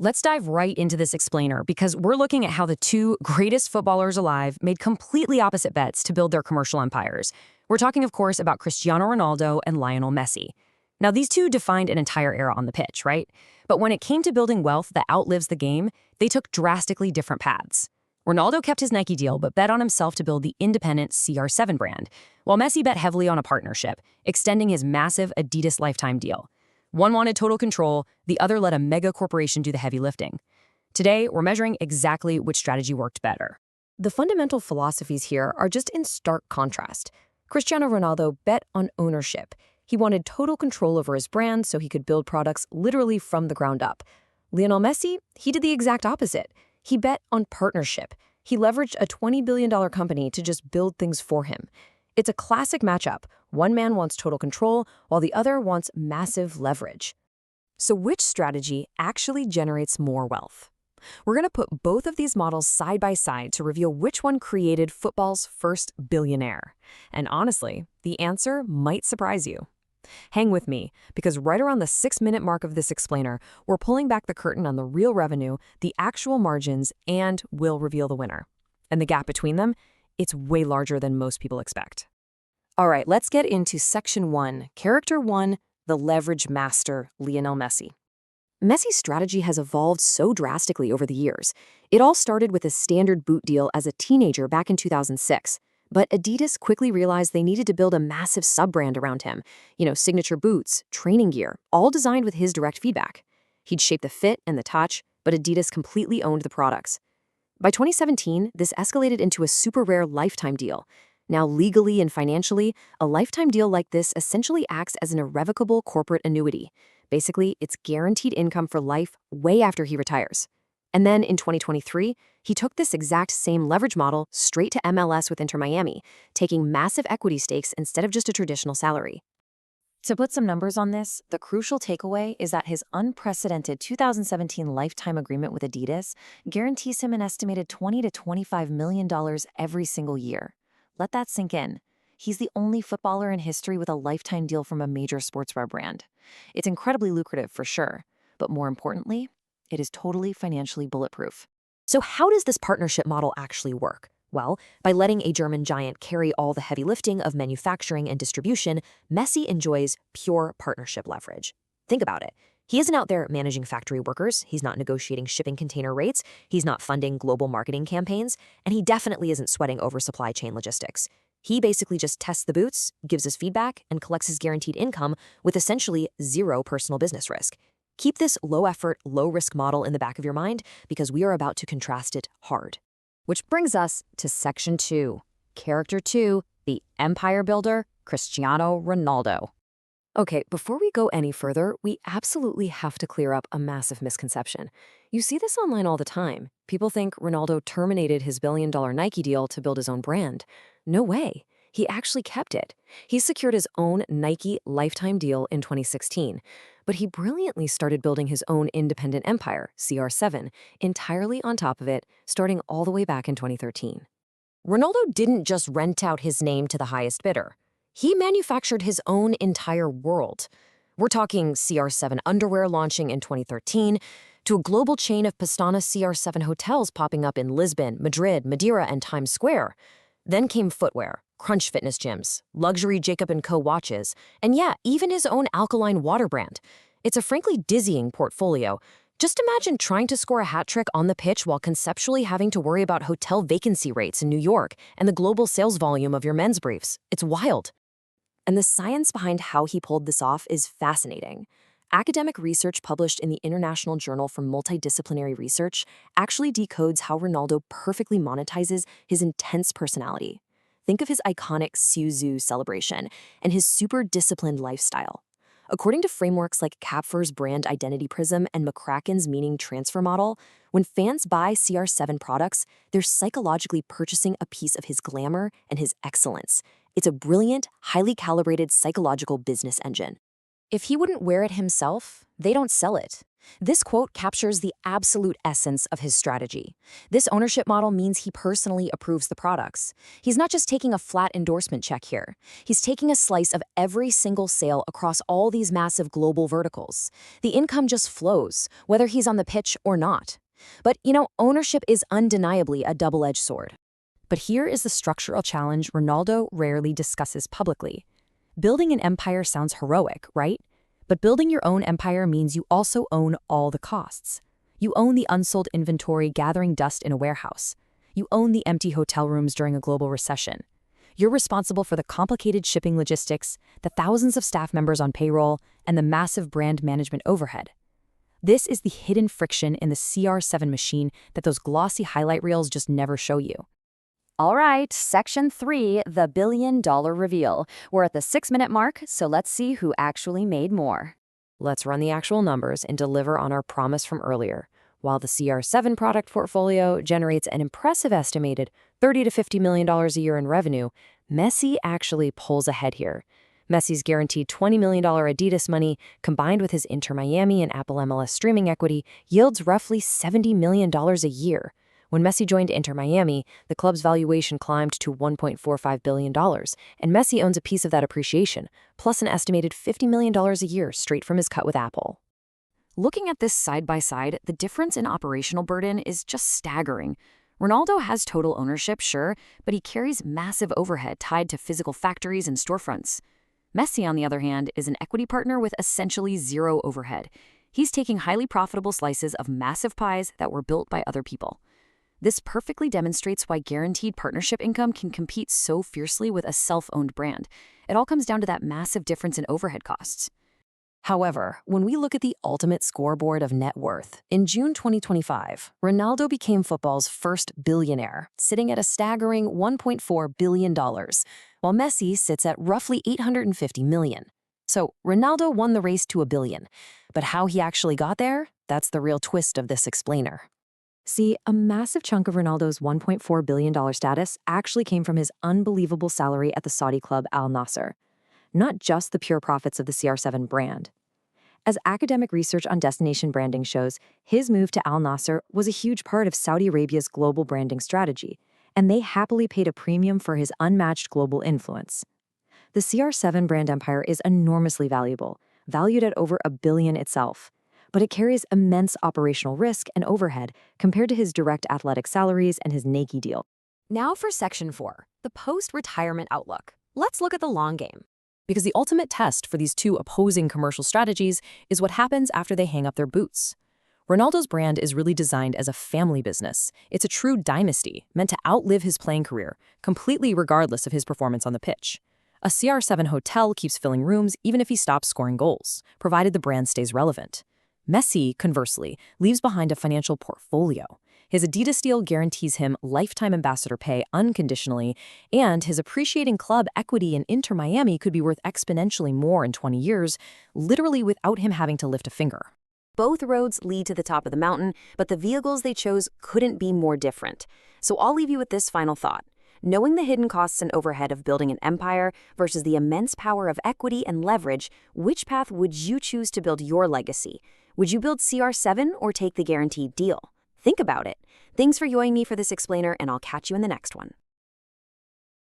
Let's dive right into this explainer because we're looking at how the two greatest footballers alive made completely opposite bets to build their commercial empires. We're talking, of course, about Cristiano Ronaldo and Lionel Messi. Now, these two defined an entire era on the pitch, right? But when it came to building wealth that outlives the game, they took drastically different paths. Ronaldo kept his Nike deal but bet on himself to build the independent CR7 brand, while Messi bet heavily on a partnership, extending his massive Adidas lifetime deal. One wanted total control, the other let a mega corporation do the heavy lifting. Today, we're measuring exactly which strategy worked better. The fundamental philosophies here are just in stark contrast. Cristiano Ronaldo bet on ownership. He wanted total control over his brand so he could build products literally from the ground up. Lionel Messi, he did the exact opposite. He bet on partnership. He leveraged a $20 billion company to just build things for him. It's a classic matchup. One man wants total control, while the other wants massive leverage. So which strategy actually generates more wealth? We're going to put both of these models side by side to reveal which one created football's first billionaire. And honestly, the answer might surprise you. Hang with me, because right around the 6-minute mark of this explainer, we're pulling back the curtain on the real revenue, the actual margins, and we'll reveal the winner. And the gap between them, it's way larger than most people expect. All right, let's get into Section 1, Character 1, the leverage master, Lionel Messi. Messi's strategy has evolved so drastically over the years. It all started with a standard boot deal as a teenager back in 2006. But Adidas quickly realized they needed to build a massive sub-brand around him. Signature boots, training gear, all designed with his direct feedback. He'd shape the fit and the touch, but Adidas completely owned the products. By 2017, this escalated into a super rare lifetime deal. Now, legally and financially, a lifetime deal like this essentially acts as an irrevocable corporate annuity. Basically, it's guaranteed income for life way after he retires. And then in 2023, he took this exact same leverage model straight to MLS with Inter Miami, taking massive equity stakes instead of just a traditional salary. To put some numbers on this, the crucial takeaway is that his unprecedented 2017 lifetime agreement with Adidas guarantees him an estimated $20 to $25 million every single year. Let that sink in. He's the only footballer in history with a lifetime deal from a major sportswear brand. It's incredibly lucrative for sure, but more importantly, it is totally financially bulletproof. So how does this partnership model actually work? Well, by letting a German giant carry all the heavy lifting of manufacturing and distribution, Messi enjoys pure partnership leverage. Think about it. He isn't out there managing factory workers, he's not negotiating shipping container rates, he's not funding global marketing campaigns, and he definitely isn't sweating over supply chain logistics. He basically just tests the boots, gives us feedback, and collects his guaranteed income with essentially zero personal business risk. Keep this low-effort, low-risk model in the back of your mind because we are about to contrast it hard. Which brings us to Section 2, Character 2, the empire builder, Cristiano Ronaldo. Okay, before we go any further, we absolutely have to clear up a massive misconception. You see this online all the time. People think Ronaldo terminated his billion-dollar Nike deal to build his own brand. No way. He actually kept it. He secured his own Nike lifetime deal in 2016. But he brilliantly started building his own independent empire, CR7, entirely on top of it, starting all the way back in 2013. Ronaldo didn't just rent out his name to the highest bidder. He manufactured his own entire world. We're talking CR7 underwear launching in 2013, to a global chain of Pastana CR7 hotels popping up in Lisbon, Madrid, Madeira, and Times Square. Then came footwear, Crunch fitness gyms, luxury Jacob & Co. watches, and yeah, even his own alkaline water brand. It's a frankly dizzying portfolio. Just imagine trying to score a hat trick on the pitch while conceptually having to worry about hotel vacancy rates in New York and the global sales volume of your men's briefs. It's wild. And the science behind how he pulled this off is fascinating. Academic research published in the International Journal for Multidisciplinary Research actually decodes how Ronaldo perfectly monetizes his intense personality. Think of his iconic Suzu celebration and his super disciplined lifestyle. According to frameworks like Kapfer's brand identity prism and McCracken's meaning transfer model, when fans buy CR7 products, they're psychologically purchasing a piece of his glamour and his excellence. It's a brilliant, highly calibrated psychological business engine. If he wouldn't wear it himself, they don't sell it. This quote captures the absolute essence of his strategy. This ownership model means he personally approves the products. He's not just taking a flat endorsement check here. He's taking a slice of every single sale across all these massive global verticals. The income just flows, whether he's on the pitch or not. But, ownership is undeniably a double-edged sword. But here is the structural challenge Ronaldo rarely discusses publicly. Building an empire sounds heroic, right? But building your own empire means you also own all the costs. You own the unsold inventory gathering dust in a warehouse. You own the empty hotel rooms during a global recession. You're responsible for the complicated shipping logistics, the thousands of staff members on payroll, and the massive brand management overhead. This is the hidden friction in the CR7 machine that those glossy highlight reels just never show you. All right, Section 3, the billion-dollar reveal. We're at the 6-minute mark, so let's see who actually made more. Let's run the actual numbers and deliver on our promise from earlier. While the CR7 product portfolio generates an impressive estimated $30 to $50 million a year in revenue, Messi actually pulls ahead here. Messi's guaranteed $20 million Adidas money, combined with his Inter Miami and Apple MLS streaming equity, yields roughly $70 million a year. When Messi joined Inter Miami, the club's valuation climbed to $1.45 billion, and Messi owns a piece of that appreciation, plus an estimated $50 million a year straight from his cut with Apple. Looking at this side by side, the difference in operational burden is just staggering. Ronaldo has total ownership, sure, but he carries massive overhead tied to physical factories and storefronts. Messi, on the other hand, is an equity partner with essentially zero overhead. He's taking highly profitable slices of massive pies that were built by other people. This perfectly demonstrates why guaranteed partnership income can compete so fiercely with a self-owned brand. It all comes down to that massive difference in overhead costs. However, when we look at the ultimate scoreboard of net worth, in June 2025, Ronaldo became football's first billionaire, sitting at a staggering $1.4 billion, while Messi sits at roughly $850 million. So Ronaldo won the race to $1 billion. But how he actually got there? That's the real twist of this explainer. See, a massive chunk of Ronaldo's $1.4 billion status actually came from his unbelievable salary at the Saudi club Al Nassr, not just the pure profits of the CR7 brand. As academic research on destination branding shows, his move to Al Nassr was a huge part of Saudi Arabia's global branding strategy, and they happily paid a premium for his unmatched global influence. The CR7 brand empire is enormously valuable, valued at over $1 billion itself. But it carries immense operational risk and overhead compared to his direct athletic salaries and his Nike deal. Now for Section 4, the post-retirement outlook. Let's look at the long game. Because the ultimate test for these two opposing commercial strategies is what happens after they hang up their boots. Ronaldo's brand is really designed as a family business. It's a true dynasty, meant to outlive his playing career, completely regardless of his performance on the pitch. A CR7 hotel keeps filling rooms even if he stops scoring goals, provided the brand stays relevant. Messi, conversely, leaves behind a financial portfolio. His Adidas deal guarantees him lifetime ambassador pay unconditionally, and his appreciating club equity in Inter Miami could be worth exponentially more in 20 years, literally without him having to lift a finger. Both roads lead to the top of the mountain, but the vehicles they chose couldn't be more different. So I'll leave you with this final thought. Knowing the hidden costs and overhead of building an empire versus the immense power of equity and leverage, which path would you choose to build your legacy? Would you build CR7 or take the guaranteed deal? Think about it. Thanks for joining me for this explainer, and I'll catch you in the next one.